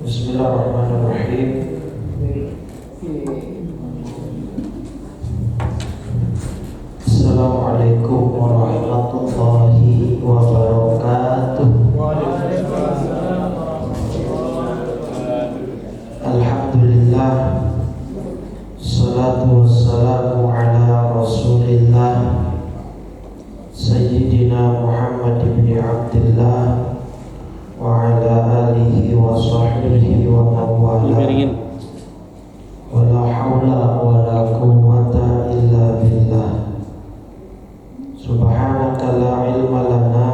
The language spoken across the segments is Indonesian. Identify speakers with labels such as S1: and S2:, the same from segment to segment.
S1: Bismillahirrahmanirrahim. Assalamualaikum warahmatullahi wabarakatuh. Alhamdulillah, salatu wassalamu ala rasulillah Sayyidina Muhammad ibn Abdullah wa ala alihi wa sahbihi wa mawala wa la hawla wa la quwwata illa billah. Subhanaka la ilma lana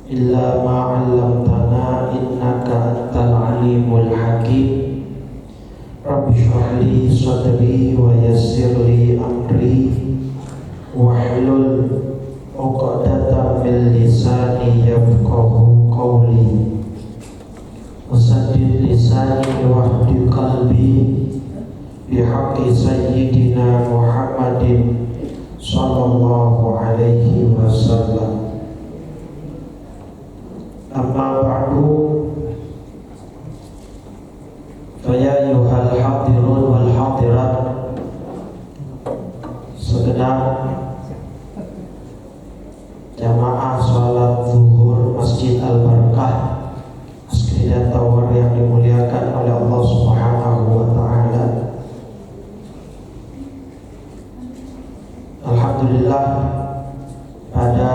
S1: illa ma 'allamtana innaka antal alimul hakim. Rabbi shrah li sadri wa yassir li amri wahlul 'uqdatam min lisani yafqahu qawli wasaddid lisani wahdi qalbi bihaqqi sayyidina Muhammadin sallallahu alaihi wasallam. Amma ba'du, fa ya ayyuhal hadirun wal hadirat, segenap jamaah salat zuhur Masjid Al-Barakah Askriya Tower yang dimuliakan oleh Allah Subhanahu wa taala. Alhamdulillah, pada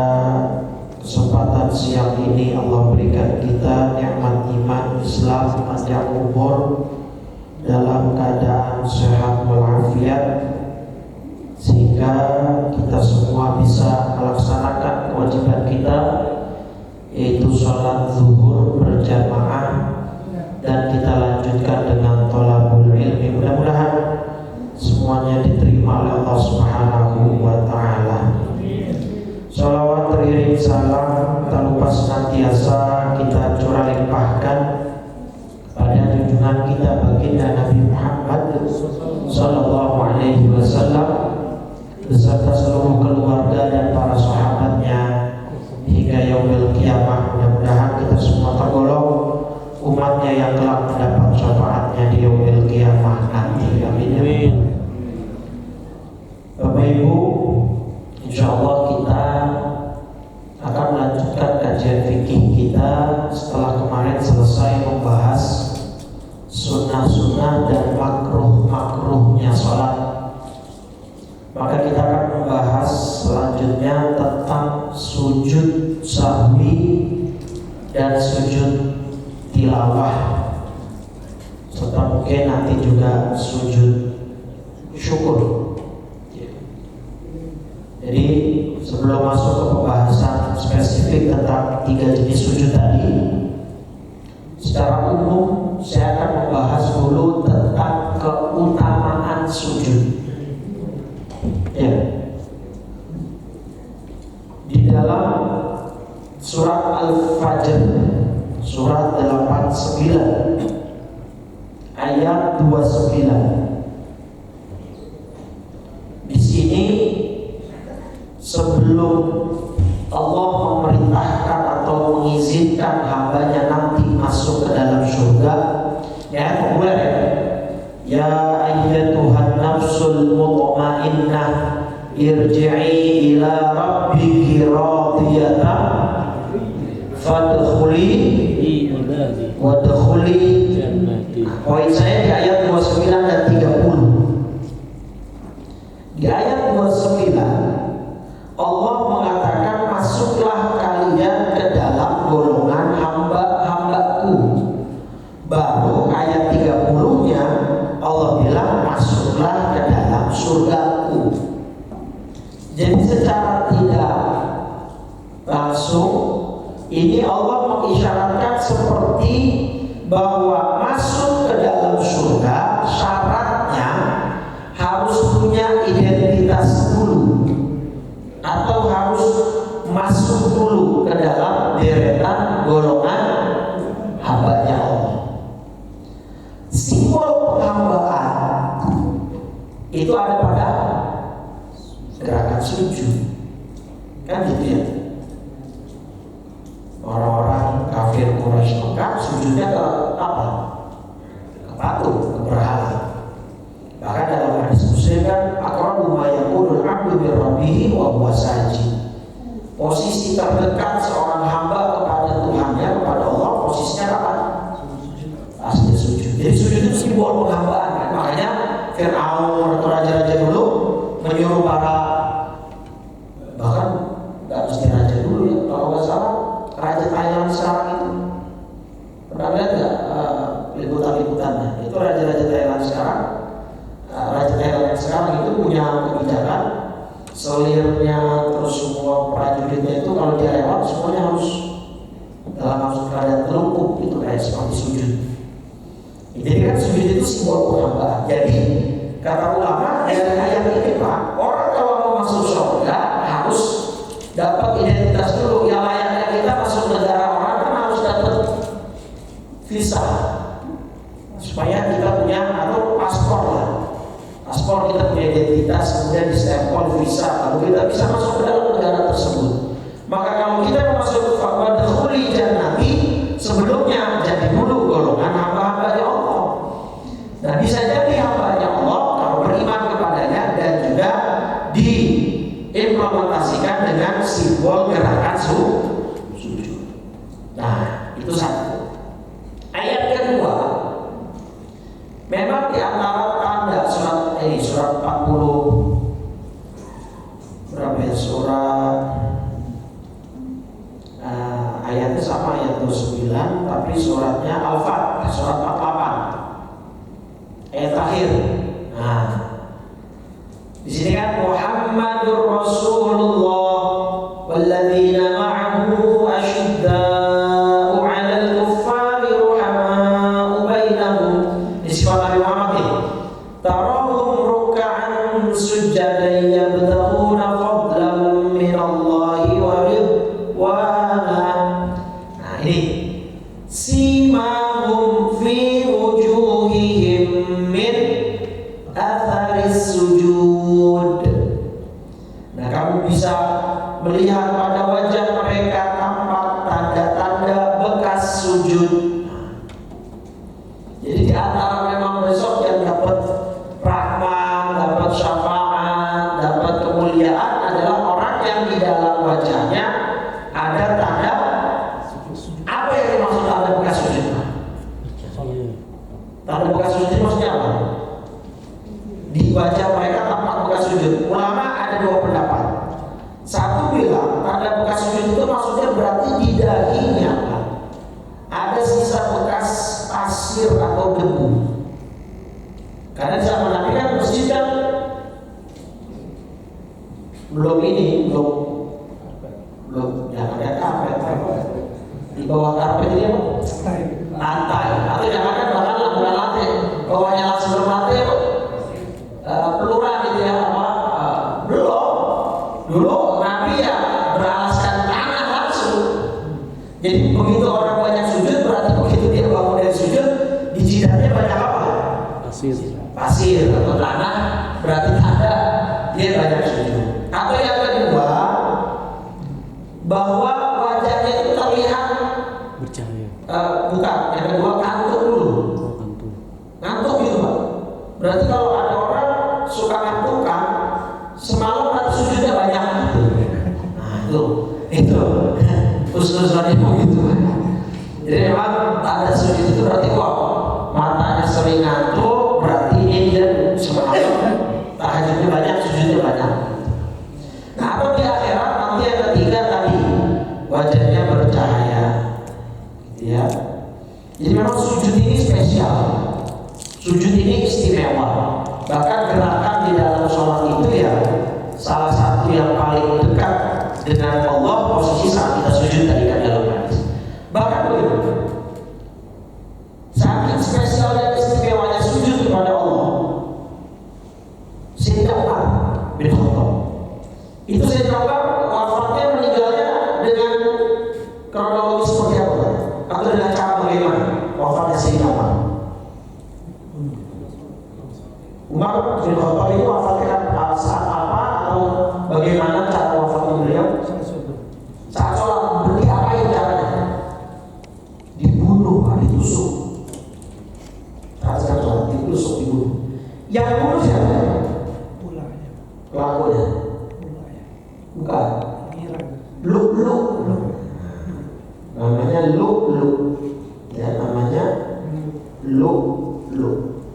S1: kesempatan siang ini Allah berikan kita nikmat iman, Islam, panjang umur dalam keadaan sehat walafiat, sehingga kita semua bisa melaksanakan kewajiban kita, yaitu sholat zuhur berjamaah, dan kita lanjutkan dengan thalabul ilmi. Mudah-mudahan semuanya diterima oleh Allah Subhanahu wa ta'ala. Sholawat teriring salam tak lupa senantiasa kita curah limpahkan pada junjungan kita baginda Nabi Muhammad sallallahu alaihi wasallam beserta seluruh keluarga dan para sahabatnya hingga yaumil qiyamah. Mudah-mudahan kita semua tergolong umatnya yang kelak mendapat syafaatnya di yaumil qiyamah nanti. Amin. Bapak Ibu, insyaallah kita akan melanjutkan kajian fikih kita setelah kemarin selesai membahas sunnah-sunnah dan makruh-makruhnya sholat. Maka kita akan membahas selanjutnya tentang sujud sahwi dan sujud tilawah, serta mungkin nanti juga sujud syukur. Jadi sebelum masuk ke pembahasan spesifik tentang tiga jenis sujud tadi, secara umum saya akan membahas dulu tentang keutamaan sujud. Ya. Di dalam surat Al-Fajr, surat 89 ayat 29, di sini sebelum Allah memerintahkan atau mengizinkan hambanya nanti masuk ke dalam surga, ya populer ya ayyatuhan nafsul mutmainnah irji'i ila rabbiki radiyatan fadkhuli wadkhuli jannati. Poin saya di ayat 29 dan 30. Di ayat 29 Allah mengatakan, masuklah kalian ke dalam golongan hamba-hambaku. Baru ayat 30-nya Allah bilang, masuklah ke dalam surgaku. Jadi secara tidak langsung ini Allah mengisyaratkan seperti bahwa masuk ke dalam surga syaratnya harus punya identitas dulu, atau harus masuk dulu ke dalam deretan golongan hambanya Allah. Simbol penghambaan itu ada pada gerakan sujud, kan gitu ya. Orang-orang kafir Quraisy Mekah sujudnya ke apa? Posisi terdekat seorang hamba kepada Tuhannya, kepada Allah, posisinya kapan? Pasti sujud. Jadi sujud itu simbol penghambaan kan? Makanya Fir'aun atau raja-raja dulu menyuruh para, bahkan nggak mesti raja dulu ya, kalau nggak salah raja Thailand sekarang itu pernah lihat nggak liputan-liputannya? Itu raja-raja Thailand sekarang, raja Thailand yang sekarang itu punya kebijakan selirnya terus semua prajuritnya itu kalau dia lewat semuanya harus dalam keadaan telungkup, itu kayak seperti sujud. Jadi kan sujud itu simbol penghambaan. Jadi kata ulama dari ayat ini Pak, orang kalau mau masuk surga harus dapat identitas dulu. Yang layaknya kita masuk negara orang kan harus dapat visa supaya kita punya atau paspor lah. Paspor kita punya identitas, kemudian distempel visa, lalu kita bisa masuk ke dalam negara tersebut. Maka kalau kita mau masuk ke wadkhuli jannati, sebelumnya jadi dulu golongan hamba-hambanya Allah. Dan bisa jadi hambanya Allah kalau beriman kepadanya dan juga diimplementasikan dengan simbol gerakan sujud. Nah, itu satu. Ayat kedua, memang di antara tanda surat 40 berapa ya, surat ayatnya sama, ayat 29, tapi suratnya Al-Fatihah surat 48 ayat terakhir. Nah, di sini kan Muhammadur Rasulullah walladzina ma'ahu asyidda'u 'alal kuffari ruhama'u bainahum. Di sifat Nabi Muhammad ini tarahum ruk'an sujjadan yabtaghuna fadlan minallahi wa ridwana. Nah, ini simahum fi wujuhihim min atharis sujud. Nah, kamu bisa melihat pada wajah mereka tampak tanda-tanda bekas sujud. Jadi di antara memang besok yang dapat rahmat, dapat syafaat, dapat kemuliaan adalah orang yang di dalam wajahnya ada tanda. Apa yang dimaksud tanda bekas sujud? Tanda bekas sujud maksudnya apa? Di wajah mereka tampak bekas sujud. Ulama ada dua pendapat. Satu bilang tanda bekas sujud itu maksudnya berarti di dahinya ada sisa bekas pasir atau debu. Karena di zaman Nabi kan masjid kan belum jangan ada karpet. Di bawah karpet ini apa? Lantai. Atau jangan kan bahkan bukan lantai, bawahnya langsung lantai apa? Peluran gitu ya, apa? Belum. Dulu Nabi ya beralaskan tanah langsung. Jadi begitu orang banyak sujud, berarti begitu dia bangun dari sujud, di jidatnya banyak apa? Pasir atau tanah, berarti tanda dia banyak sujud. Atau yang kedua, bahwa wajahnya itu terlihat bercahaya. Bukan, yang kedua kantuk dulu. Ngantuk gitu Pak. Berarti kalau ada orang suka ngantuk kan, semalam nanti sujudnya banyak. Nah itu usul-usulannya begitu. Jadi memang tanda sujud itu berarti kok matanya sering ngantuk, berarti ini dia semalam tahajudnya banyak, sujudnya banyak. Nah, atau di akhirat nanti yang ketiga tadi wajahnya bercahaya, ya. Jadi memang sujud ini spesial, sujud ini istimewa. Bahkan gerakan di dalam sholat itu ya salah satu yang paling dekat dengan Allah posisi saat kita sujud tadi kan dalam hadis. Bahkan begitu, saking spesial dan istimewanya sujud kepada Allah. Sayyidina Umar bin Khattab itu Sayyidina Umar wafatnya meninggalnya dengan kronologi seperti apa? Atau dengan cara bagaimana wafatnya Sayyidina Umar? Umar bin Khattab itu wafatnya saat apa atau bagaimana cara wafatnya beliau? Saat sholat. Berarti apa yang caranya? Dibunuh, ditusuk. Saat sholat ditusuk, dibunuh. Yang bunuh siapa? Pelakunya. Bukan. Lu. Namanya lu. Ya, namanya lu.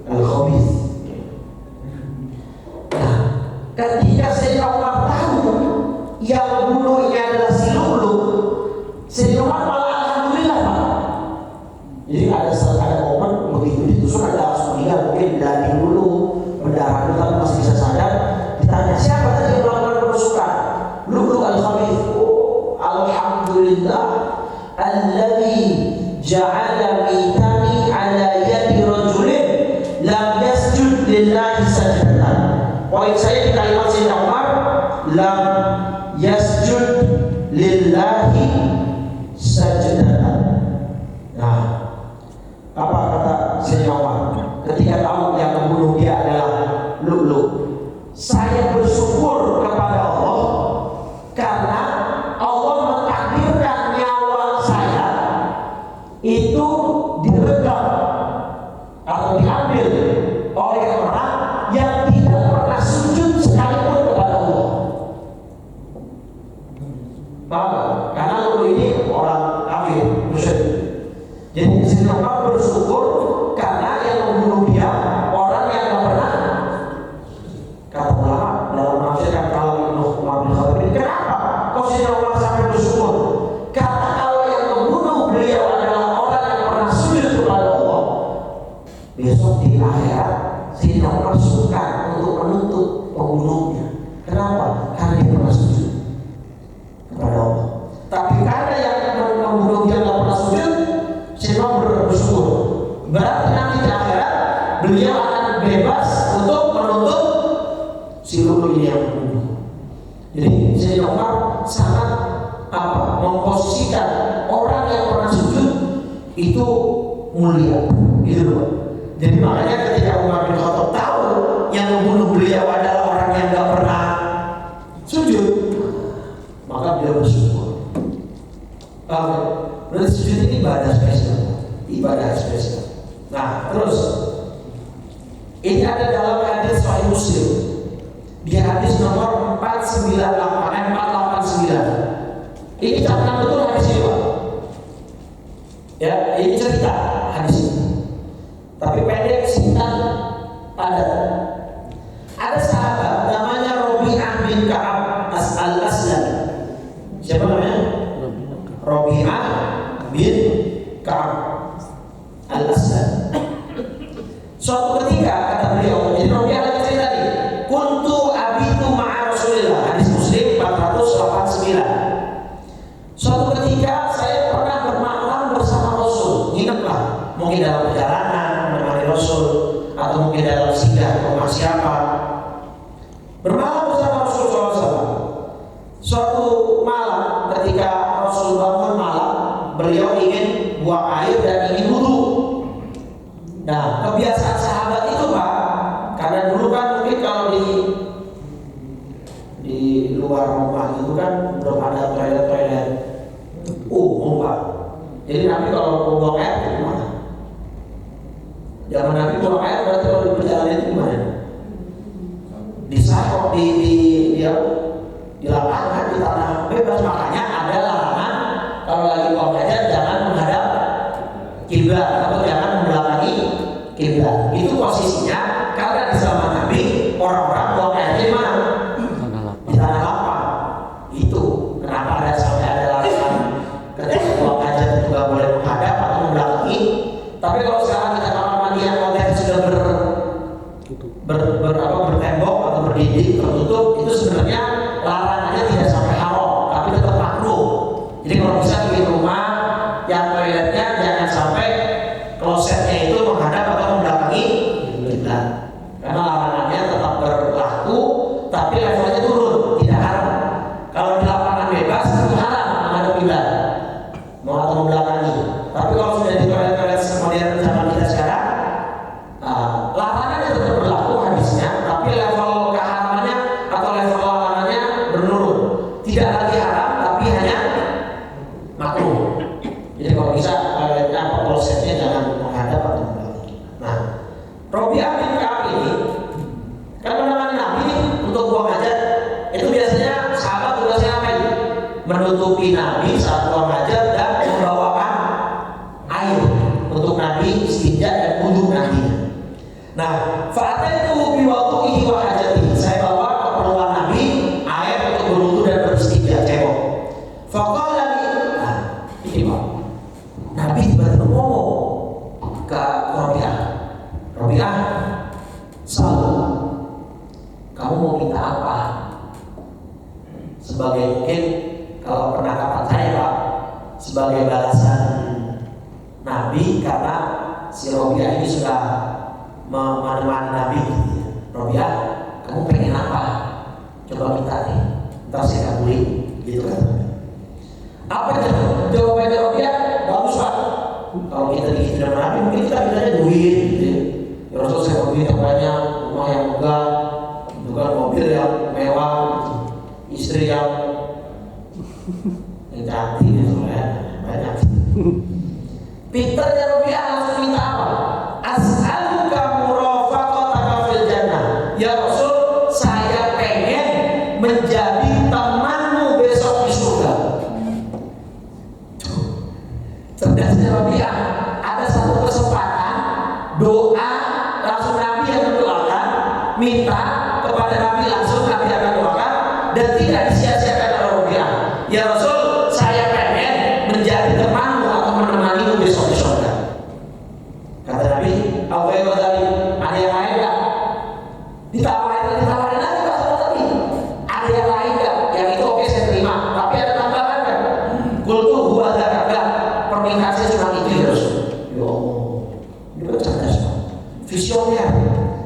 S1: Al-khabith. Nah, ketika Sayyidina Umar tahu yang bunuh ini adalah si Lulu, Sayyidina Umar malah alhamdulillah Pak. Jadi ada momen begitu ditusuk ada langsung meninggal, mungkin daging dulu, berdarah dulu tapi masih bisa sadar. Ditanya siapa tadi yang melakukan penusukan? Lulu al-Khabith. Oh, alhamdulillah alladzi ja'ala mitani ala yadi rajulin lam yasjud lillahi sajdatan. Poin saya di kalimat Sayyidina Umar, lam yasjud lillahi sajdatan. Nah, apa kata Sayyidina Umar ketika tahu yang membunuh dia adalah Lu'lu'? Saya bersyukur kepada Allah karena Allah mentakdirkan nyawa saya itu direkam atau diambil oleh orang yang tidak pernah sujud sekalipun kepada Allah. Paham? Karena Lu'lu' ini orang kafir, musyrik. Jadi Sayyidina Umar bersyukur karena yang membunuh dia orang yang tidak pernah. Kata ulama dalam menafsirkan kalam Ibnu Umar bin Khattab ini, kenapa kok Sayyidina Umar sampai bersyukur? Karena kalau yang membunuh beliau adalah orang yang pernah sujud kepada Allah, besok di akhirat Sayyidina Umar suka untuk menuntut pembunuhnya. Kenapa? Karena dia pernah sujud kepada Allah. Tapi karena yang membunuh dia tidak pernah sujud, Sayyidina Umar bersyukur. Berarti nanti di akhirat beliau akan bebas untuk menuntut si Lu'lu' ini yang membunuh. Jadi Sayyidina Umar sangat memposisikan orang yang pernah sujud itu mulia, gitu loh. Jadi makanya ketika Umar bin Khattab tahu yang membunuh beliau adalah orang yang nggak pernah sujud, maka beliau bersyukur. Berarti sujud ini ibadah spesial. Nah, terus ini ada dalam hadis Sahih Muslim. Di hadis nomor 489. Ini catatan betul hadis ini, Pak. Ya, ini cerita hadis ini. Tapi pendek, singkat, padat. Ada sahabat namanya Rabi'ah bin Ka'ab al-Aslami. Siapa namanya? Rabi'ah bin Ka'ab al-Aslami. Suatu ketika kata beliau, jadi Rabi'ah lagi cerita tadi, kuntu abitu ma'a Rasulillah, hadis Muslim 489. Suatu ketika saya pernah bermalam bersama Rasul, ngineplah, mungkin dalam perjalanan menemani Rasul atau mungkin dalam singgah rumah siapa. Bermalam bersama Rasul SAW. Suatu malam ketika Rasul bangun malam, beliau ingin buang air dan ingin wudu. Nah, kebiasaan sahabat itu Pak, karena dulu kan mungkin kalau di luar rumah itu kan belum ada toilet umum Pak. Jadi Nabi kalau buang air itu gimana? Zaman Nabi buang air berarti kalau di perjalanan itu gimana? Di sarok, di lapangan, di tanah bebas. Makanya ada larangan kalau lagi buang air jangan menghadap kiblat atau jangan membelakangi kiblat. Itu posisinya karena di zaman Nabi orang-orang buang air di mana? Di tanah lapang. Itu kenapa sampai ada larangan ketika buang air juga boleh menghadap atau membelakangi. Tapi kalau sekarang kita kamar mandi yang konten sudah bertembok atau berdinding tertutup, itu sebenarnya larangannya tidak sampai haram, tapi tetap makruh. Jadi kalau bisa bikin rumah yang toiletnya jangan sampai klosetnya itu menghadap atau membelakangi kiblat. menutupi Nabi saat buang hajat dan membawakan air untuk Nabi istinja dan wudhu nantinya. Nah, fa'ataitu biwudu'ihi wa hajatihi. Saya bawa keperluan Nabi air untuk berwudhu dan beristinja, cebok. Faqala li, nah, ini Pak. Nabi tiba-tiba ngomong ke Robi'ah, selalu kamu mau minta apa? Sebagai mungkin kalau penangkapan saya Pak, sebagai balasan Nabi karena si Robi'ah ini sudah menemani Nabi. Robi'ah, kamu pengen apa? Coba minta nih, ntar saya kabulin, gitu kan? Apa jawabannya Robi'ah? Bagus Pak. Kalau kita diizinin sama Nabi, mungkin kita mintanya duit, gitu ya. Ya Rasul, saya mau duit yang banyak, rumah yang megah, juga mobil yang mewah, gitu. Istri yang cantik, ya soalnya banyak. Pinternya Robi'ah langsung minta apa? As'aluka murafaqataka fil jannah. Ya Rasul, saya pengen menjadi temanmu besok di surga. Cerdasnya Robi'ah, ada satu kesempatan doa langsung Nabi yang mendoakan, minta kepada Nabi langsung Nabi akan doakan dan tidak disia-siakan oleh Robi'ah. Ya Rasul, saya pengen menjadi temanmu atau menemanimu besok di surga. Kata Nabi, apa yang tadi? Ada yang lain nggak? Ditawarin lagi Pak sama Nabi. Ada yang lain nggak? Yang itu oke saya terima. Tapi ada tambahan nggak? Kultu huwa dzaka. Permintaan saya cuma itu ya Rasul. Ya Allah, itu cerdas Pak. Visioner.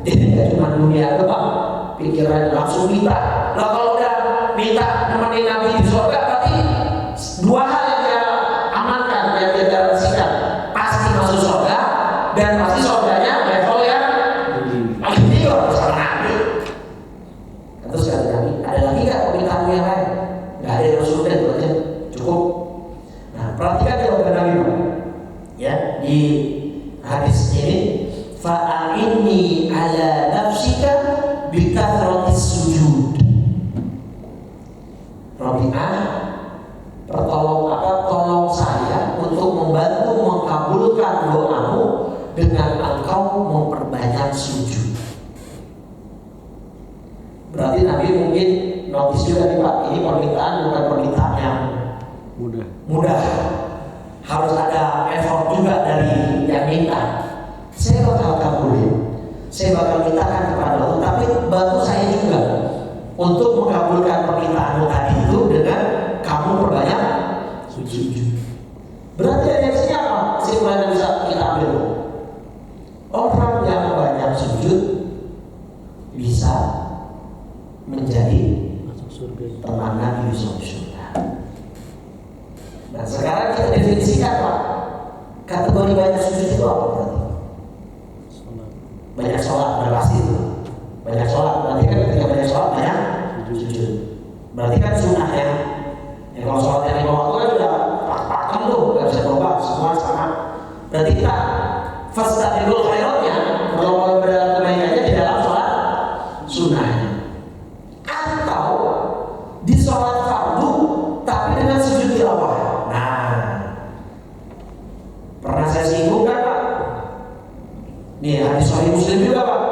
S1: Jadi nggak cuma dunia doang, pikiran langsung minta. Nah kalau udah minta nemenin Nabi di surga, berarti dua hal yang dia amankan, yang dia garansikan, pasti masuk surga dan pasti surganya level yang paling tinggi sama Nabi. Terus kata Nabi, ada lagi nggak permintaanmu yang lain? Nggak ada yang Rasul dan berarti cukup. Nah perhatikan jawaban Nabi Pak. Ya di hadis ini, fa'inni ala nafsika bikathratis sujud. Robi'ah, tolong saya untuk membantu mengabulkan doamu dengan engkau memperbanyak sujud. Berarti Nabi mungkin notice juga nih Pak, ini permintaan bukan permintaan yang mudah. Harus ada effort juga dari yang minta. Saya bakal kabulin, saya bakal mintakan kepada Allah, tapi bantu saya juga untuk mengabulkan permintaanmu tadi itu dengan kamu perbanyak sujud. Berarti reaksinya apa? Kesimpulan yang bisa kita ambil, orang yang banyak sujud bisa menjadi teman Nabi di surga. Nah sekarang kita definisikan Pak, kategori banyak sujud itu apa berarti? Banyak sholat, udah pasti itu. Banyak sholat, berarti kan ketika banyak sholat banyak sujud. Berarti kan sunnah ya. Kalau sholat yang 5 waktu kan sudah pakem tuh, nggak bisa berubah, semua sama. Berarti kita fastabiqul khairatnya, berlomba dalam kebaikannya di dalam sholat sunnahnya. Atau di sholat fardu tapi dengan sujud tilawah. Nah, pernah saya singgung kan Pak? Nih hadis Sahih Muslim juga Pak.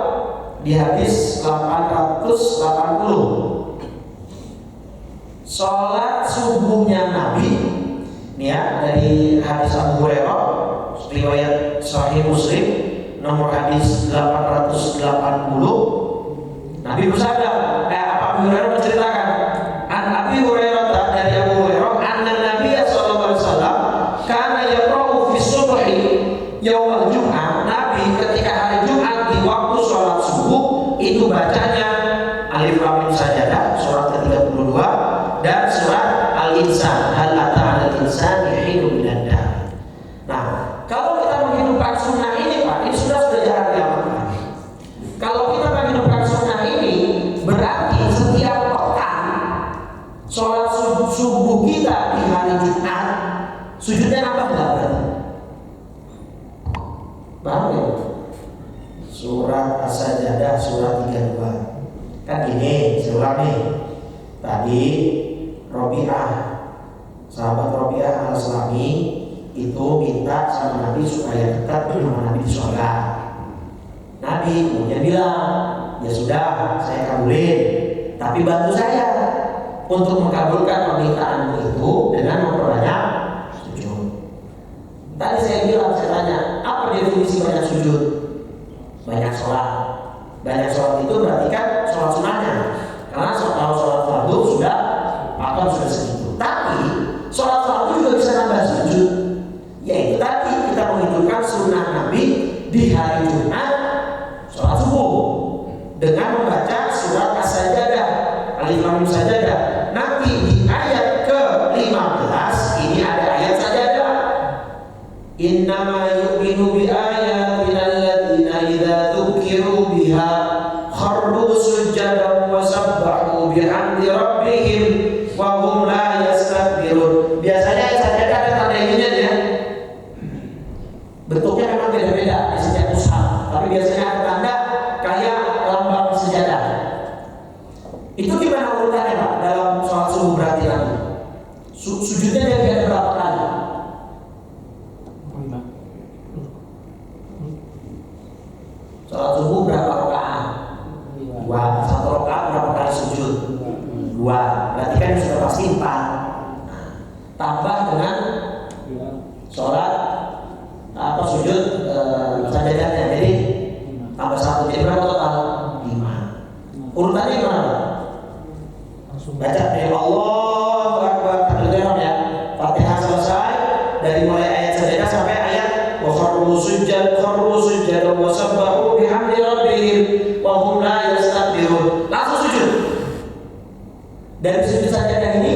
S1: Di hadis 880, sholat subuhnya Nabi, nih ya, dari hadis Abu Hurairah, riwayat Sahih Muslim, nomor hadis 880. Nabi bersabda, Abu Hurairah menceritakan, an Abi Hurairah dari Abu Hurairah, anna Nabi sallallahu alaihi wasallam kana yaqra'u fi subhi yaumul Jum'ah. Nabi ketika hari Jumat di waktu sholat subuh itu bacanya Alif Lam Mim Sajadah surat ke-32 dan surat Al-Insan, hal ata 'alal insani hinun minad dahr. Nah, kalau kita menghidupkan sunnah ini Pak, ini sudah jarang diamalkan. Kalau kita menghidupkan sunnah ini, berarti setiap pekan sholat subuh kita di hari Jumat sujudnya nambah nggak berarti? Paham ya? Surat As-Sajadah surat 32. Kan gini, saya ulang nih. Tadi Robi'ah sahabat Rabi'ah al-Aslami itu minta sama Nabi supaya dekat sama Nabi di surga. Nabi kemudian bilang, ya sudah, saya kabulin, tapi bantu saya untuk mengabulkan permintaanmu itu dengan memperbanyak sujud. Tadi saya bilang, saya tanya, apa definisi banyak sujud? Banyak sholat. Banyak sholat itu berarti kan sholat sunnahnya. Karena kalau sholat fardu sudah segitu. Tapi sholat fardu juga bisa nambah sujud. Yaitu tadi kita menghidupkan sunnah Nabi di hari Jumat sholat subuh dengan membaca surat As-Sajdah, Alif Lam Mim Sajdah. Nanti di ayat ke-15 ini ada ayat Sajdah. Innama yu'minu bi ayatina alladziina idza dzukiru biha kharru sujjadan wa sabbahu bihamdi rabbihim wa hum la yastakbirun. Biasanya Sajdah ada tanda ininya ya. Bentuknya memang beda-beda di setiap mushaf, tapi biasanya ada tanda kayak lambang sejadah. Itu gimana urutannya Pak dalam sholat subuh berarti nanti? Sujudnya dia ada berapa kali? 5. Sholat subuh berapa rakaat? 2. 1 rakaat berapa kali sujud? 2. Berarti kan sudah pasti 4. Tambah dengan sholat sujud sajadahnya, jadi tambah 1, jadi berapa total? 5. Urutannya gimana? Baca dari Allahu Akbar takbir ya. Fatihah selesai dari mulai ayat sajadah sampai ayat wa kharru sujjadan wa sabbahu bihamdi rabbihim wa hum la yastakbirun. Langsung sujud. Dari sujud sajadah ini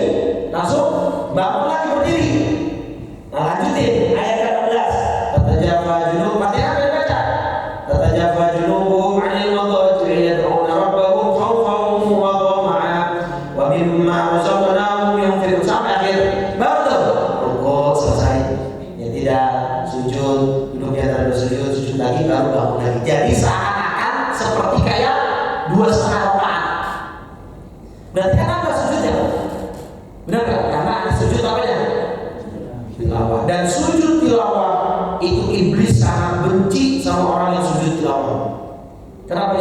S1: langsung bangun lagi berdiri. Nah, lanjutin ayat ke-16. Tatajafa junub, Fatihah kan baca. Tatajafa junubuhum 'anil madaji'i yad'una rabbahum khawfan wa tama'an wa mimma razaqnahum yunfiqun sampai akhir. Baru tuh rukuk selesai. Ya tidak, sujud, duduk di antara sujud lagi baru bangun lagi. Jadi seakan-akan seperti kayak 2,5 rakaat. Berarti kan apa sujudnya? Benar enggak? Karena ada sujud apanya? Tilawah. Dan sujud tilawah itu iblis sangat benci sama orang yang sujud tilawah. Kenapa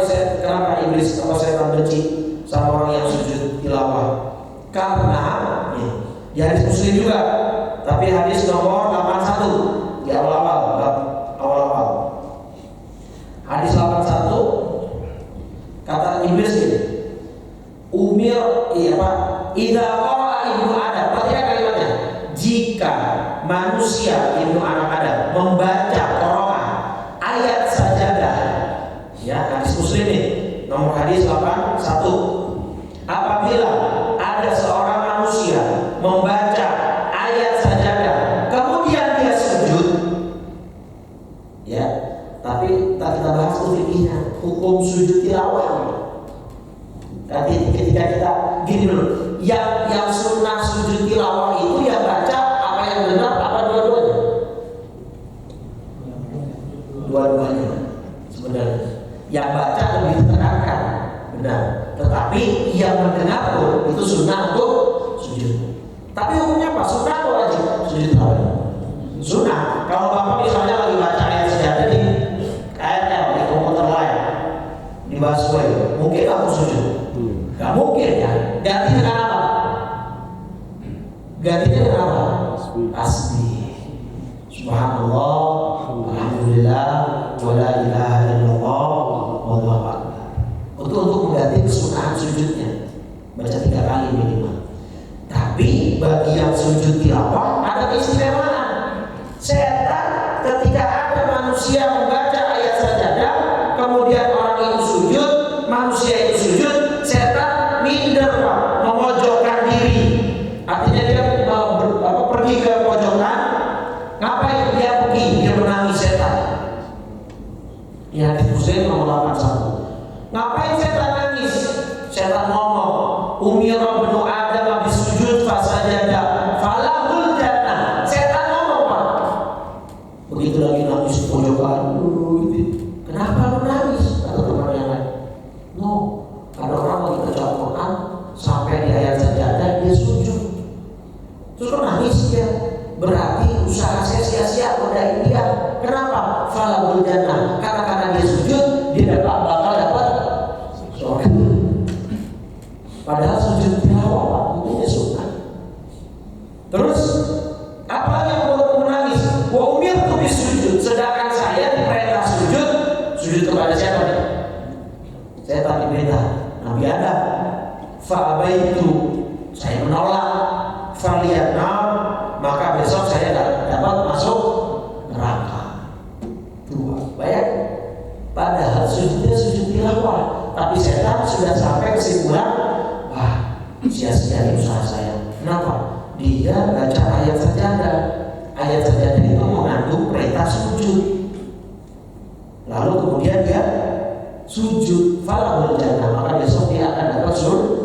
S1: iblis atau setan benci sama orang yang sujud tilawah? Karena ya hadis Muslim juga, tapi hadis nomor 81 di awal-awal. Hadis 81 kata iblis ini, idza qara'a ibnu Adam, perhatikan kalimatnya. Jika manusia ibnu anak Adam membaca Quran ayat sajadah, ya hadis Muslim ini nomor hadis 81. Apabila ada seorang manusia membaca ayat sajadah kemudian dia sujud, ya, tapi tak kita bahas fikihnya, hukum sujud tilawah. Nanti ketika kita gini dulu, yang sunnah sujud tilawah itu yang baca apa yang benar apa dua-duanya? Dua-duanya sebenarnya. Yang baca lebih ditekankan, benar. Tetapi yang mendengar pun itu sunnah untuk sujud. Tapi hukumnya apa? Sunnah atau wajib sujud tilawah? Sunnah. Kalau bapak misalnya lagi baca ayat sejadah di KRL di komputer lain di busway, mungkin aku sujud? Gak mungkin ya. Gantinya dengan apa? Gantinya dengan apa? Tasbih. Subhanallah, alhamdulillah, wa la ilaha illallah, wallahu akbar. Untuk mengganti kesunahan sujudnya, baca 3 kali minimal. Tapi bagi yang sujud tilawah ada keistimewaan. Setan ketika ada manusia membaca ayat sajadah, kemudian orang itu sujud, manusia itu sujud, setan minder, memojokkan diri. Artinya dia pergi ke pojokan. Ngapain dia pergi? Dia menangis setan. Ya hadis Muslim nomor 81. Ngapain setan nangis? Setan ngomong, umira ibnu Adam bisujud fasajada falahul
S2: nangis dia, berarti usaha saya sia-sia godain dia. Kenapa? Falahul jannah, karena dia sujud dia bakal dapat surga. Padahal sujud tilawah hukumnya sunnah. Terus apa yang membuatku menangis? Wa umirtu bisujud, sedangkan saya diperintah sujud. Sujud kepada siapa? Saya tak diperintah Nabi Adam. Fa'abaitu, saya menolak. Faliyatna, maka besok saya dapat masuk neraka. Dua, bayang. Padahal sujudnya sujud tilawah, tapi setan sudah sampai kesimpulan, wah, sia-sia usaha saya. Kenapa? Dia baca ayat sajadah. Ayat sajadah itu mengandung perintah sujud. Lalu kemudian dia sujud, falahul jannah, maka besok dia akan dapat surga.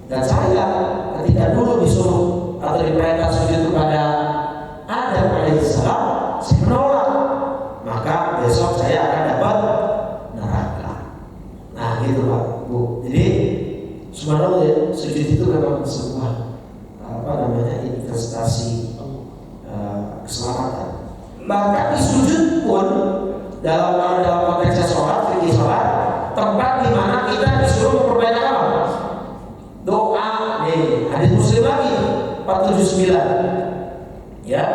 S2: Dan saya ketika dulu disuruh atau diperintah sujud kepada Adam alaihissalam, saya menolak, maka besok saya akan dapat neraka. Nah gitu Pak Bu. Jadi subhanallah, sujud itu memang sebuah investasi keselamatan. Bahkan di sujud pun dalam konteksnya sholat, fikih sholat, tempat di mana kita disuruh memperbanyak apa? Doa. Nih, hadis Muslim lagi 479. Ya,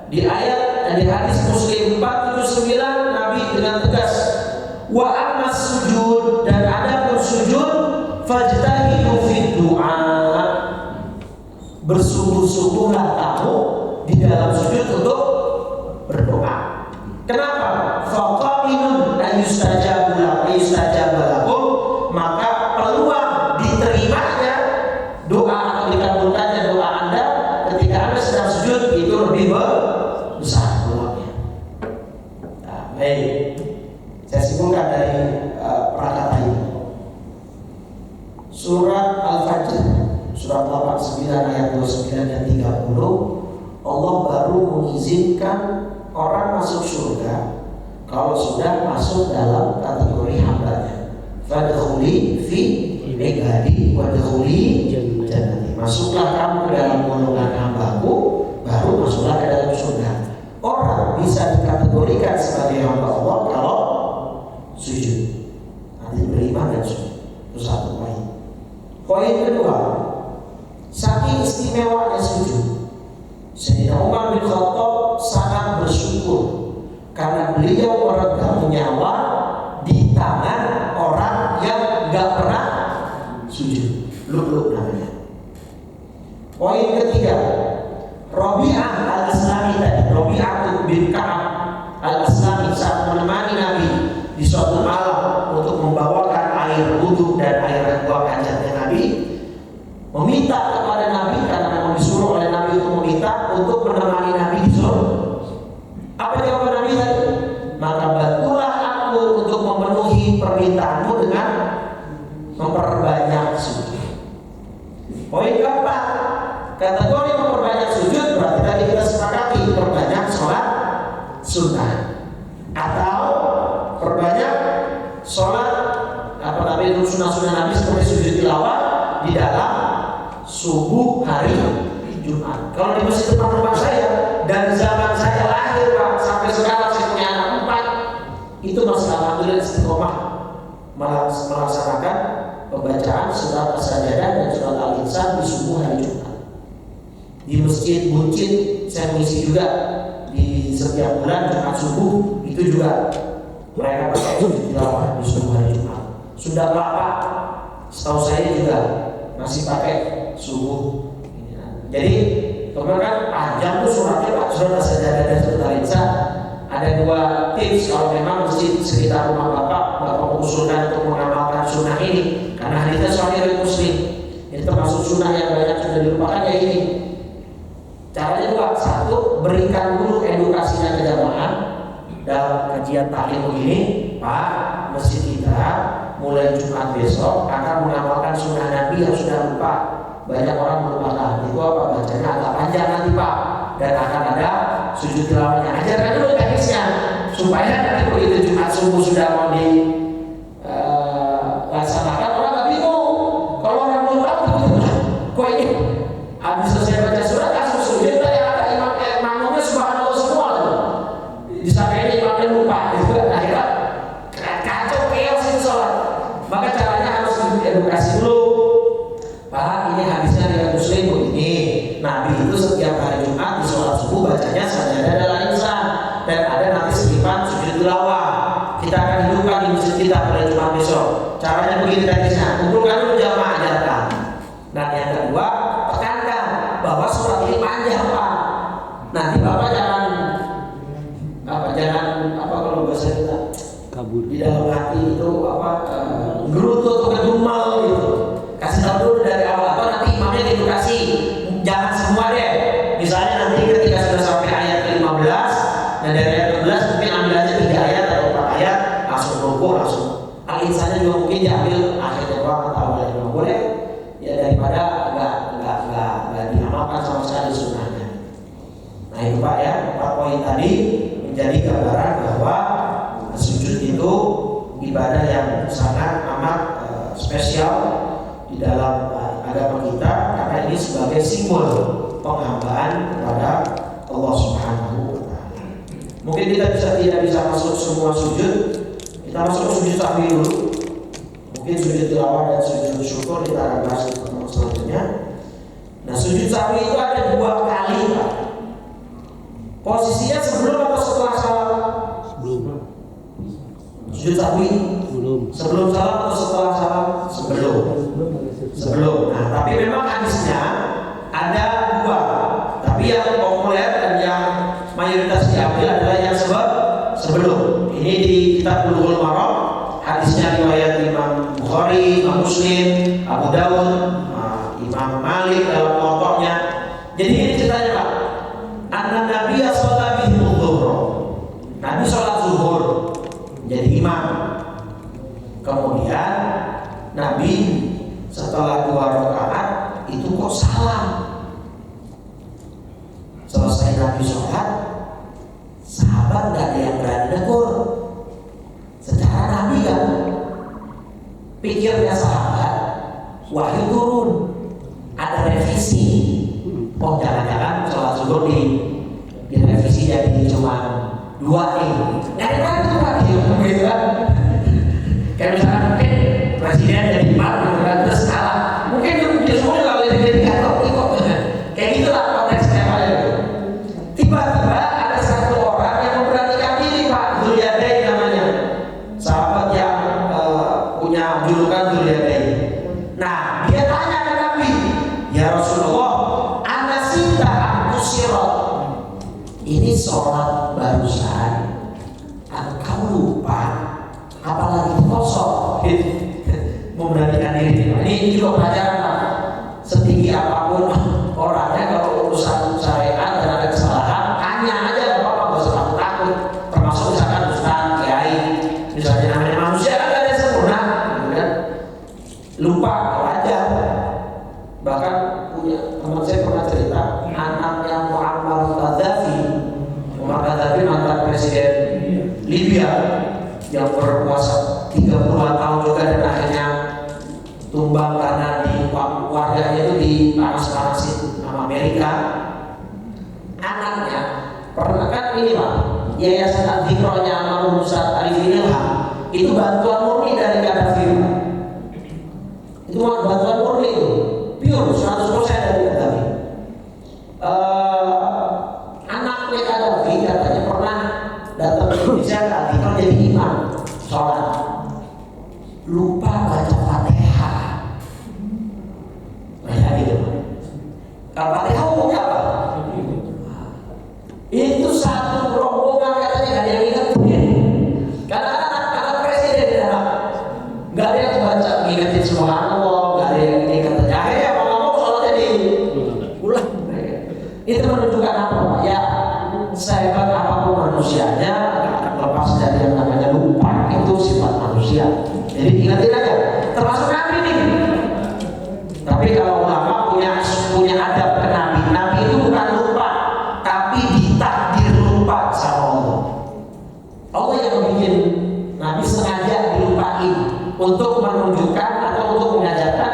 S2: di hadis Muslim 479 Nabi dengan tegas, wa amma sujud, dan ada pun sujud, fajtahidu fid du'a, bersungguh-sungguhlah kamu di dalam sujud untuk berdoa. Kenapa? Faqaminun ayustajabalakum, maka peluang diterimanya doa atau dikabulkannya doa Anda ketika Anda sedang sujud itu lebih besar peluangnya. Nah, baik, saya simpulkan dari perkataan ini. Surat Al-Fajr, surat 89 ayat 29 dan 30, Allah baru mengizinkan orang masuk surga kalau sudah masuk dalam kategori hambanya. Fadkhuli fi ibadi wadkhuli jannati. Masuklah kamu ke dalam golongan hambaku, baru masuklah ke dalam surga. Orang bisa dikategorikan sebagai hamba Allah kalau sujud. Nanti beriman dan sujud. Itu satu poin. Poin kedua, saking istimewanya sujud, Sayyidina Umar bin Khattab sangat bersyukur karena beliau meregang nyawa di tangan orang yang gak pernah sujud. Lu'lu' namanya. Poin ketiga, Rabi'ah al-Aslami tadi, Rabi'ah bin Ka'ab al-Aslami saat menemani Nabi di suatu malam untuk membawakan air wudhu dan air buang hajatnya Nabi, meminta kepada Nabi karena memang disuruh oleh Nabi untuk meminta untuk menemani Nabi di surga. Apa jawaban Nabi tadi? Maka bantulah aku untuk memenuhi permintaanmu dengan memperbanyak sujud. Poin keempat, kategori memperbanyak sujud berarti tadi kita sepakati perbanyak sholat sunnah atau perbanyak sholat apa namanya sunnah Nabi seperti sujud tilawah di dalam subuh hari Jumat. Kalau di masjid tempat rumah saya dan zaman saya lahir Pak, sampai sekarang saya punya anak 4, itu masih alhamdulillah istiqomah melaksanakan pembacaan surat As-Sajdah dan surat Al-Insan di subuh hari Jumat. Di masjid Buncit saya mengisi juga di setiap bulan Jumat subuh, itu juga mereka pakai sujud tilawah di subuh hari Jumat. Sunda Kelapa setahu saya juga masih pakai subuh. Jadi teman kan panjang tuh suratnya Pak, surat As-Sajdah dan surat Al-Insan. Ada 2 tips kalau memang masjid sekitar rumah Bapak mengusulkan untuk mengamalkan sunnah ini, karena hadisnya sahih Muslim. Ini termasuk sunnah yang banyak sudah dilupakan ya ini. Caranya 2, 1, berikan dulu edukasinya ke jamaah dalam kajian taklim begini, Pak, masjid kita mulai Jumat besok akan mengamalkan sunnah Nabi yang sudah lupa. Banyak orang melupakan. Itu apa? Bacanya agak panjang nanti Pak, dan akan ada sujud tilawahnya. Ajarkan dulu teknisnya supaya nanti begitu Jumat subuh sudah mau dilaksanakan orang nggak bingung. Kalau orang belum tahu, kok ini habis selesai baca itu setiap hari Jumat di sholat subuh bacanya sajadah dan al-insan, dan ada nanti selipan sujud tilawah. Kita akan hidupkan di masjid kita pada Jumat besok. Caranya begini teknisnya, kumpulkan dulu jamaah, ajarkan. Dan yang kedua, tekankan bahwa surat ini panjang Pak. Nanti Bapak jangan kalau bahasa kita
S3: kabur
S2: di dalam hati itu gerutut kedumal gitu. Kasih tahu dulu dari awal, atau nanti imamnya edukasi. Jangan semua deh. Misalnya nanti ketika sudah sampai ayat ke-15, dan dari ayat ke-11 mungkin ambil aja 3 ayat atau 4 ayat, langsung rukuk, langsung. Al-Insannya juga mungkin diambil akhirnya doang atau awalnya doang, boleh. Ya daripada nggak diamalkan sama sekali sunnahnya. Nah itu Pak ya, 4 poin tadi menjadi gambaran bahwa sujud itu ibadah yang sangat amat spesial di dalam agama kita, karena ini sebagai simbol penghambaan kepada Allah Subhanahu wa Ta'ala. Mungkin kita tidak bisa masuk semua sujud. Kita masuk sujud sahwi dulu. Mungkin sujud tilawah dan sujud syukur kita akan bahas di pertemuan selanjutnya. Nah, sujud sahwi itu ada 2 kali Pak. Posisinya sebelum atau setelah salam?
S3: sebelum
S2: Sujud sahwi sebelum salam atau setelah salam? Sebelum. Nah, tapi memang hadisnya ada 2. Tapi yang populer dan yang mayoritas diambil adalah yang sebelum. Ini di kitab Bulughul Maram, hadisnya riwayat Imam Bukhari, Imam Muslim, Abu Dawud, Imam Malik dalam Muwatta'nya. Jadi ini ceritanya Pak. Nabi sholat bihim zuhur. Nabi sholat zuhur jadi imam. Kemudian Nabi setelah 2 rakaat itu kok salam. Selesai Nabi sholat, sahabat gak ada yang berani negur. Secara Nabi kan, pikirnya sahabat, wahyu turun, ada revisi. Oh jangan-jangan sholat zuhur direvisi jadi cuma 2 nih. Dari mana itu Pak? Gitu kan? Kayak misalkan mungkin presiden jadi 4 gitu kan, terus kalah. Mungkin dia semua nggak boleh jadi kantong ikut. Kayak gitulah konteksnya Pak. Tiba-tiba ada 1 orang yang memberanikan diri Pak, Dzuliyadain namanya, sahabat yang punya julukan Dzuliyadain. Nah dia tanya ke Nabi, ya Rasulullah, ini sholat barusan, kamu lupa, apalagi kosong, memberanikan diri. Ini juga pelajaran Pak. Setinggi apapun orangnya, kalau urusan syariat dan ada kesalahan, tanya aja, nggak apa-apa, nggak usah takut. Termasuk misalkan ustaz, kiai, misalnya namanya manusia kan nggak ada yang sempurna, kan? Lupa, wajar. Bahkan punya teman saya pernah cerita, anaknya Muammar Gaddafi mantan presiden Libya yang berkuasa 30-an tahun juga dan akhirnya tumbang karena di warganya itu dipanas-panasin sama Amerika. Anaknya pernah kan ini Pak, Yayasan Al-Dhikronya Almarhum Ustaz Arifin Ilham itu bantuan murni dari Gaddafi. Itu bantuan murni itu pure 100% dari Gaddafi. Anaknya Gaddafi katanya pernah datang ke Indonesia, Al-Dhikro jadi imam sholat, lupa baca Fatihah. Banyak gitu. Kalau Fatihah hukumnya apa? Itu satu rombongan katanya gak ada yang ingetin. Karena anak presiden di dalam gak ada yang baca ingetin subhanallah, gak ada yang ingetin. Akhirnya mau ngomong sholatnya diulang. Itu menunjukkan apa Pak? Ya sehebat apapun manusianya gak akan lepas dari yang namanya lupa. Itu sifat manusia. Jadi ingetin aja. Termasuk Nabi nih. Tapi kalau ulama punya adab ke Nabi, Nabi itu bukan lupa, tapi ditakdir lupa sama Allah. Allah yang bikin Nabi sengaja dilupain untuk menunjukkan atau untuk mengajarkan.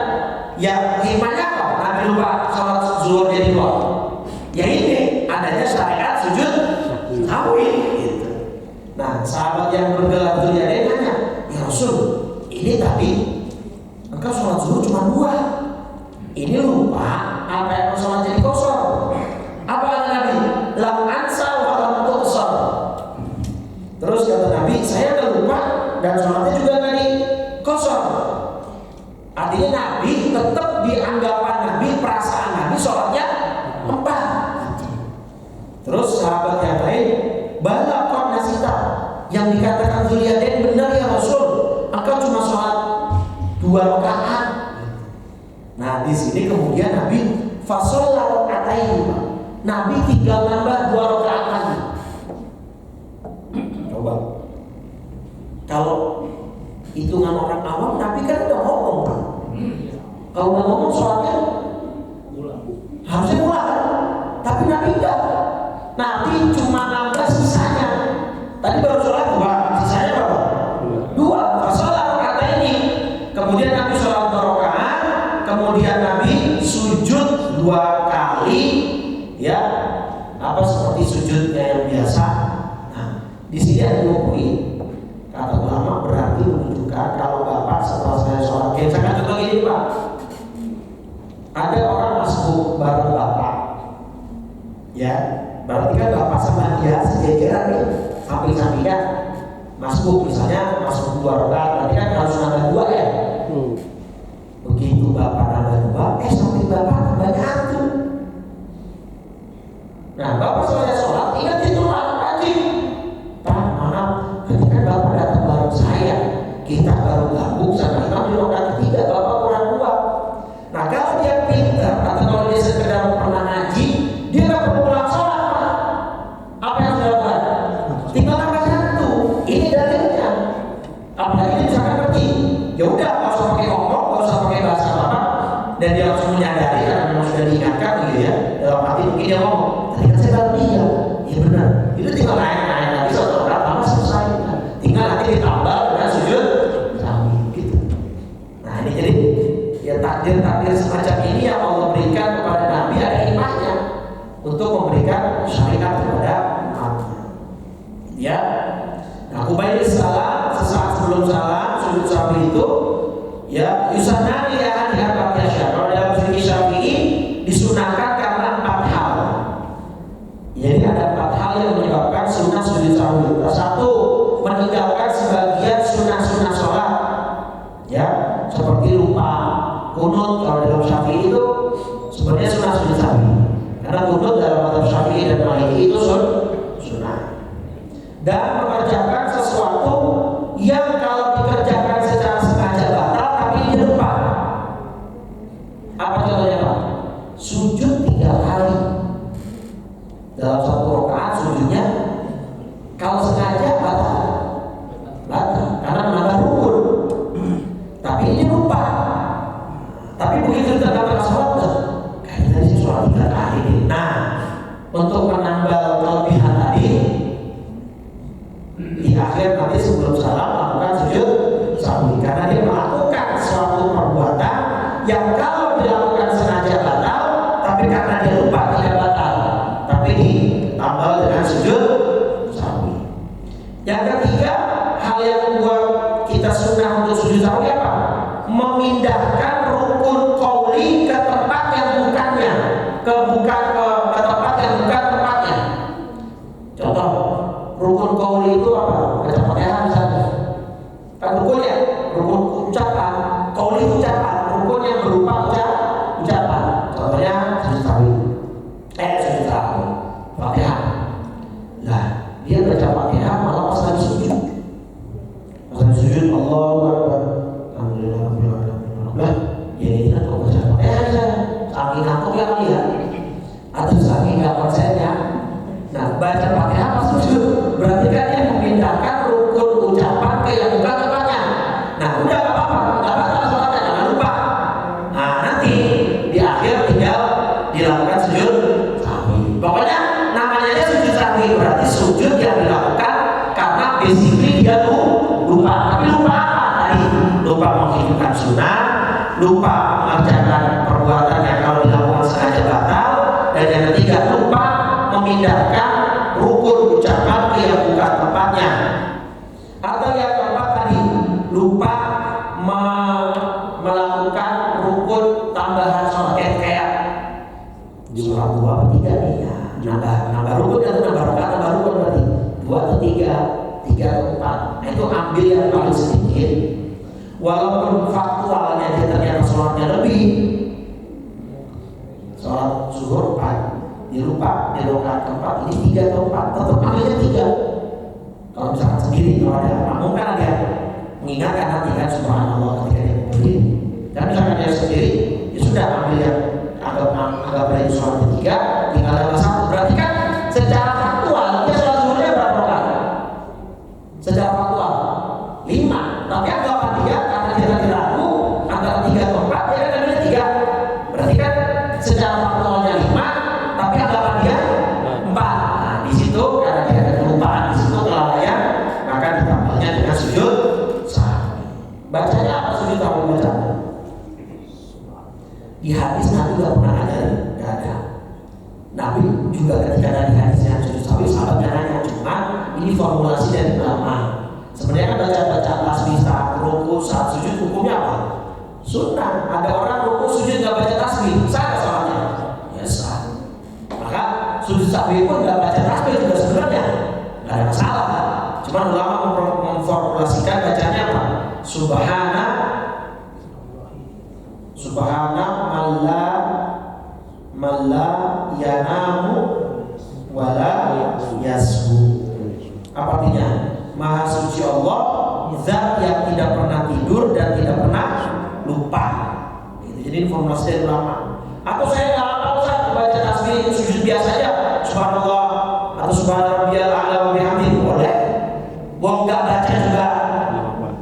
S2: Ya hikmahnya apa? Nabi lupa sholat zuhur jadi lupa. Ya ini adanya syariat sujud sahwi. Gitu. Terus sahabat yang lain, bala qad nasita, yang dikatakan Dzuliyadain benar ya Rasul, engkau cuma sholat 2 rakaat. Nah di sini kemudian Nabi fasholla rakaatain, Nabi tinggal nambah 2 rakaat lagi. Coba kalau hitungan orang awam, Nabi kan udah ngomong kan? Kalau udah ngomong sholatnya harusnya mulai kan? Tapi Nabi enggak. Nabi cuma nambah sisanya. Tadi baru sholat 2, sisanya berapa? 2. Sholat rakaat ini. Kemudian Nabi sholat 2 rakaat. Kemudian Nabi sujud 2 kali. Ya, apa seperti sujudnya yang biasa. Nah, di sini ada 2 poin. Kata ulama berarti menunjukkan kalau Bapak setelah saya sholat, saya akan contoh gini Pak. Ada orang masuk bareng Bapak, ya, berarti kan Bapak sama dia sejajaran nih, samping-sampingnya masuk, misalnya masuk 2 rakaat, berarti kan harus nambah 2 ya. Begitu Bapak nambah 2, samping Bapak nambahnya antum. Nah, Bapak selesai sholat, ingat itu wajib. Pak, maaf, ketika Bapak datang bareng saya, kita baru gabung sama imam di rakaat ketiga, Bapak kurang 2. Nah, kalau dia pintar atau kalau dia sekedar pernah ngaji, dia nggak perlu ulang sholat, Pak. Apa yang harus dilakukan? Tinggal nambah 1. Ini dalilnya. Apalagi dia misalkan pergi, ya udah, nggak usah pakai ngomong, nggak usah pakai bahasa Bapak, dan dia langsung menyadari karena memang sudah diingatkan gitu ya. Dalam hati mungkin dia ngomong, tadi kan saya baru dia, ya benar. Itu tinggal naik lagi 1 rakaat, lama selesai. Tinggal nanti ditambah dengan sujud sahwi gitu. Nah ini jadi ya takdir semacam ini yang Allah berikan kepada Nabi, ada hikmahnya untuk memberikan syariat kepada umatnya. Ya, nah Ubaidillah salam sesaat sebelum salam sujud sahwi itu, ya yusanani ya hadiah Fatihah. Kalau dalam fikih Syafi'i disunahkan karena 4 hal. Jadi ada 4 hal yang menyebabkan sunnah sujud sahwi. Satu, meninggalkan sebagian sunnah-sunnah sholat, ya seperti lupa kunut. Kalau dalam Syafi'i itu sebenarnya sunnah sujud sahwi, karena kunut dalam mazhab Syafi'i dan Maliki itu sunnah. Dan mengerjakan sesuatu yang kalau dikerjakan secara sengaja batal tapi dia lupa. Apa contohnya Pak? Sujud 3 kali dalam 1 rakaat, sujudnya kalau sengaja batal karena menambah rukun. Tapi ini lupa. Tapi begitu kita dapat sholat, kayaknya tadi saya sholat 3 kali nih. Nah, untuk menambah kelebihan tadi, di akhir nanti sebelum salam lakukan sujud sahwi, karena dia melakukan suatu perbuatan yang kalau dilakukan sengaja batal, tapi karena dia lupa tidak batal, tapi ditambah dengan sujud sahwi. Yang ketiga, hal yang membuat kita sunnah untuk sujud sahwi apa? Memindahkan rukun qauli ke tempat yang bukannya, ke tempat yang bukan tempatnya. Contoh, rukun qauli itu apa? Baca Fatihah misalnya. Kan rukun ya, rukun ucapan. Qauli ucapan, rukun yang berupa ucapan. Contohnya sujud sahwi. Sujud sahwi. Fatihah. Nah, dia baca Fatihah malah pas lagi sujud. Pas lagi sujud Allahu Akbar. Nah, ya ini kan kok baca Fatihah saking ngantuk ya kali ya, atau saking nggak konsennya. Nah, baca Fatihah pas sujud berarti kan dia memindahkan rukun ucapan ke yang bukan tempatnya. Nah, udah nggak apa-apa, nggak batal sholatnya, jangan lupa. Nah, nanti di akhir tinggal dilakukan sujud sahwi. Pokoknya namanya aja sujud sahwi, berarti sujud yang dilakukan karena basically dia lupa. Tapi lupa apa tadi? Lupa menghidupkan sunnah, lupa mengerjakan perbuatan yang kalau dilakukan sengaja batal, dan yang ketiga lupa memindahkan rukun ucapan ke yang bukan tempatnya. Atau yang keempat tadi lupa melakukan rukun tambahan sholat, kayak sholat 2 atau 3 nih ya, nambah rukun atau nambah rakaat, nambah rukun berarti 2 atau 3 atau 4. Nah itu ambil yang paling sedikit. Walaupun faktualnya dia ternyata sholatnya lebih, sholat zuhur 4, dia lupa di rakaat keempat ini 3 atau 4, tetap ambilnya 3. Kalau misalkan sendiri, kalau ada makmum kan ada mengingatkan nanti kan subhanallah ketika dia berdiri. Dan misalkan dia sendiri, ya sudah ambil yang agak dari sholat ketiga, tinggal ada 1. Berarti kan secara faktual dia sholat zuhurnya berapa rakaat? Secara faktual 5. Tapi anggapan dia karena dia tadi ragu antara 3 atau 4, dia kan ambilnya 3. Berarti kan secara faktualnya 5, tapi anggapan dia 4. Nah, di situ karena dia ada kelupaan, di situ kelalaian, maka ditambahnya dengan sujud sahwi. Bacanya apa sujud sahwi bacanya? Di hadis Nabi gak pernah ada, gak ada. Nabi juga ketika ada di hadisnya sujud sahwi, sahabat nanya, cuma ini formulasi dari ulama. Sebenarnya kan baca tasbih saat ruku, saat sujud, hukumnya apa? Sunnah. Ada orang ruku sujud gak baca tasbih, sah gak salahnya? Ya sah. Maka sujud sahwi pun gak baca tasbih juga sebenarnya gak ada masalah. Cuma ulama memformulasikan bacanya apa? Subhana malla yanamu wala yasbu. Apa artinya? Maha suci Allah, zat yang tidak pernah tidur dan tidak pernah lupa. Jadi informasi dari ulama. Saya nggak tahu saya baca tasbih sujud biasa aja, subhanallah atau subhana rabbiyal a'la wa bihamdihi boleh. Gua nggak baca juga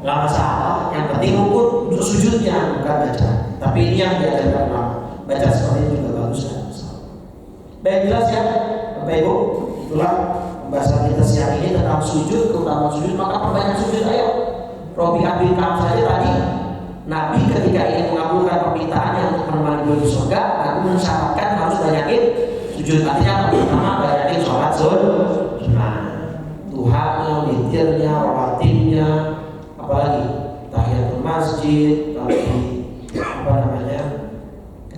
S2: nggak masalah. Yang penting ukur untuk sujudnya bukan baca. Tapi ini yang diajarkan ulama. Baca seperti itu juga bagus kan. Baik, jelas ya Bapak Ibu. Itulah pembahasan kita siang ini tentang sujud, keutamaan sujud. Maka perbanyak sujud ayo. Rabi'ah bin Ka'ab saja tadi Nabi ketika ingin mengabulkan permintaannya untuk menemani beliau di surga, Nabi mensyaratkan harus banyakin sujud. Artinya pertama banyakin sholat sunnah, duhanya, witirnya, rawatibnya, apalagi tahiyatul masjid,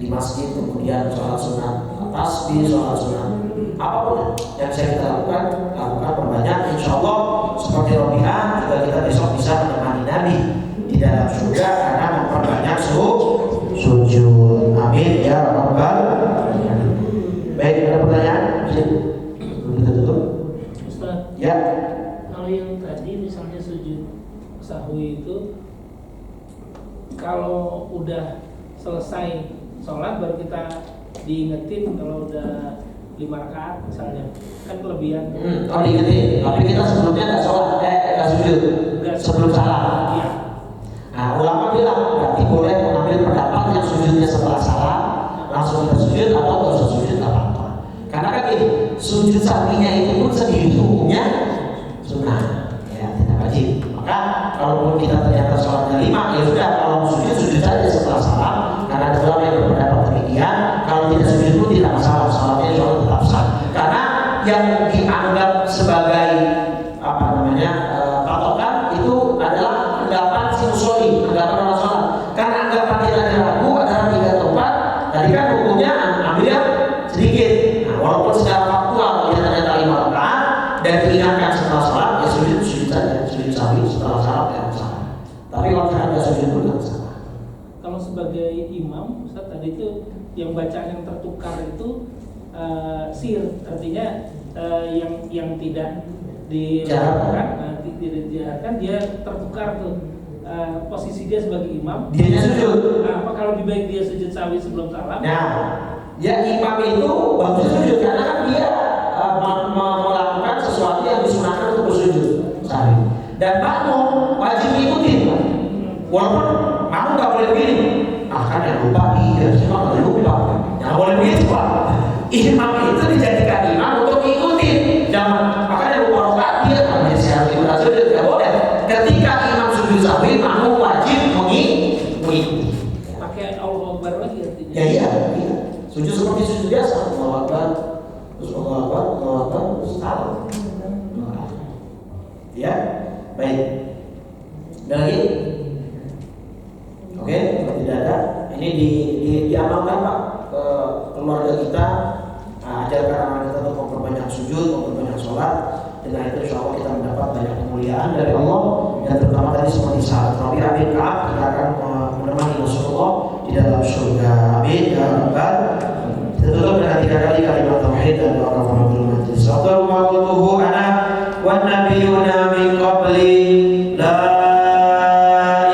S2: di masjid, kemudian sholat sunnah tasbih, sholat sunnah apapun yang bisa kita lakukan perbanyak. Insya Allah seperti Rabi'ah juga kita besok bisa menemani Nabi di dalam surga karena memperbanyak sujud. Amin ya rabbal alamin. Baik, ada pertanyaan? Kita tutup.
S4: Ustaz,
S2: ya.
S4: Kalau yang tadi misalnya sujud sahwi itu kalau udah selesai sholat baru kita diingetin kalau udah 5 rakaat misalnya, kan kelebihan.
S2: Diingetin, tapi kita sebelumnya nggak sholat, nggak sujud sebelum salam.
S4: Iya.
S2: Nah, ulama bilang berarti boleh mengambil pendapat yang sujudnya setelah salam langsung kita sujud atau nggak usah sujud nggak apa-apa. Karena kan ini sujud sahwinya itu pun sendiri hukumnya sunnah, ya tidak wajib. Maka kalaupun kita ternyata sholatnya 5, ya sudah kalau sujud saja setelah salam. Karena ada ulama yang berpendapat demikian, kalau tidak sujud pun tidak masalah, sholatnya insya Allah tetap sah. Karena yang dianggap sebagai patokan itu adalah anggapan si musolli, anggapan orang sholat. Karena anggapan kita ragu adalah 3 atau 4, tadi kan hukumnya ambilnya sedikit. Nah, walaupun secara faktual dia ternyata 5 rakaat dan diingatkan setelah sholat, ya sujud saja, sujud sahwi setelah sholat ya masalah. Tapi kalau tidak sujud pun tidak masalah.
S4: Kalau sebagai imam, Ustaz, tadi itu yang bacaan yang tertukar itu sir, artinya yang tidak dijaharkan, dia tertukar tuh posisi dia sebagai imam.
S2: Dia sujud.
S4: Apa kalau lebih baik dia sujud sahwi sebelum salam?
S2: Nah, ya imam itu bagus sujud karena kan dia melakukan sesuatu yang disunahkan untuk bersujud sahwi. Dan makmum wajib ikutin, walaupun makmum nggak boleh begini. Kan yang lupa semua nggak lupa. Yang boleh begitu Pak. Imam itu dijadikan imam untuk ikutin. Jangan makanya lupa rakaat dia namanya siapa itu sujud nggak boleh. Ketika imam sujud sahwi, makmum wajib mengikuti.
S4: Pakai Allahu Akbar lagi artinya.
S2: Ya iya. Sujud seperti sujud biasa. Allahu Akbar, terus Allahu Akbar, terus salam. Ya, baik. Dan lagi. Oke, kalau tidak ada, ini diamalkan Pak ke keluarga kita, ajarkan anak kita untuk memperbanyak sujud, memperbanyak sholat. Dengan itu insya Allah kita mendapat banyak kemuliaan dari Allah. Dan terutama tadi seperti sahabat Rabi'ah bin Ka'ab, kita akan menemani Rasulullah di dalam surga. Amin ya rabbal alamin. tutup dengan 3 kali kalimat tauhid dan doa kafaratul majlis. Aqulu ma qultuhu ana wan nabiyyuna min qabli la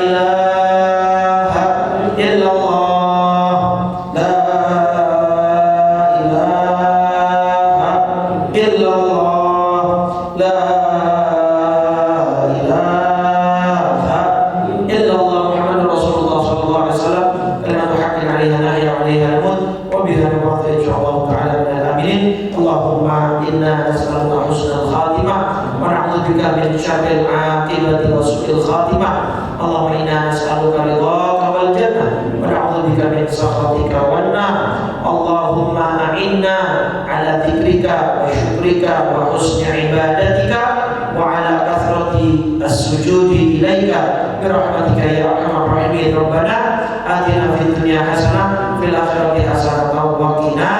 S2: ilaha illallah la ilaha illallah la ilaha illallah Muhammadur Rasulullah sallallahu alaihi wasallam kalimatu haqqin 'alaiha nahya 'alaiha al-maut wa biha nabata insyaallah ta'ala min al-aminin. Allahumma inna nas'aluka husnal khatimah wa na'udzubika min syarril 'aqibati wa su'il khatimah. Allahumma inna nas'aluka ridhaka wal jannah wa na'udzubika min sakhatika wan nar. Allahumma a'inna 'ala dzikrika wa syukrika wa husni ibadatika wa 'ala kathrati as-sujudi ilaika bi rahmatika ya arhamar rahimin. Rabbana atina fid dunya hasanah fil akhirati hasanah wa qina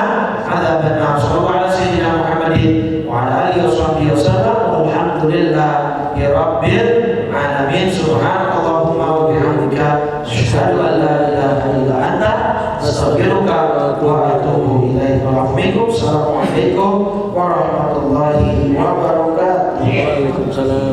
S2: adzabannar. Sallallahu ala sayyidina Muhammadin wa ala alihi washabbihi wasallam. Walhamdulillahi rabbil alamin. Subhanakallahumma wa bihamdika asyhadu an la ilaha illa anta astaghfiruka wa atubu ilaik. Assalamualaikum warahmatullahi wabarakatuh.
S3: Waalaikumsalam.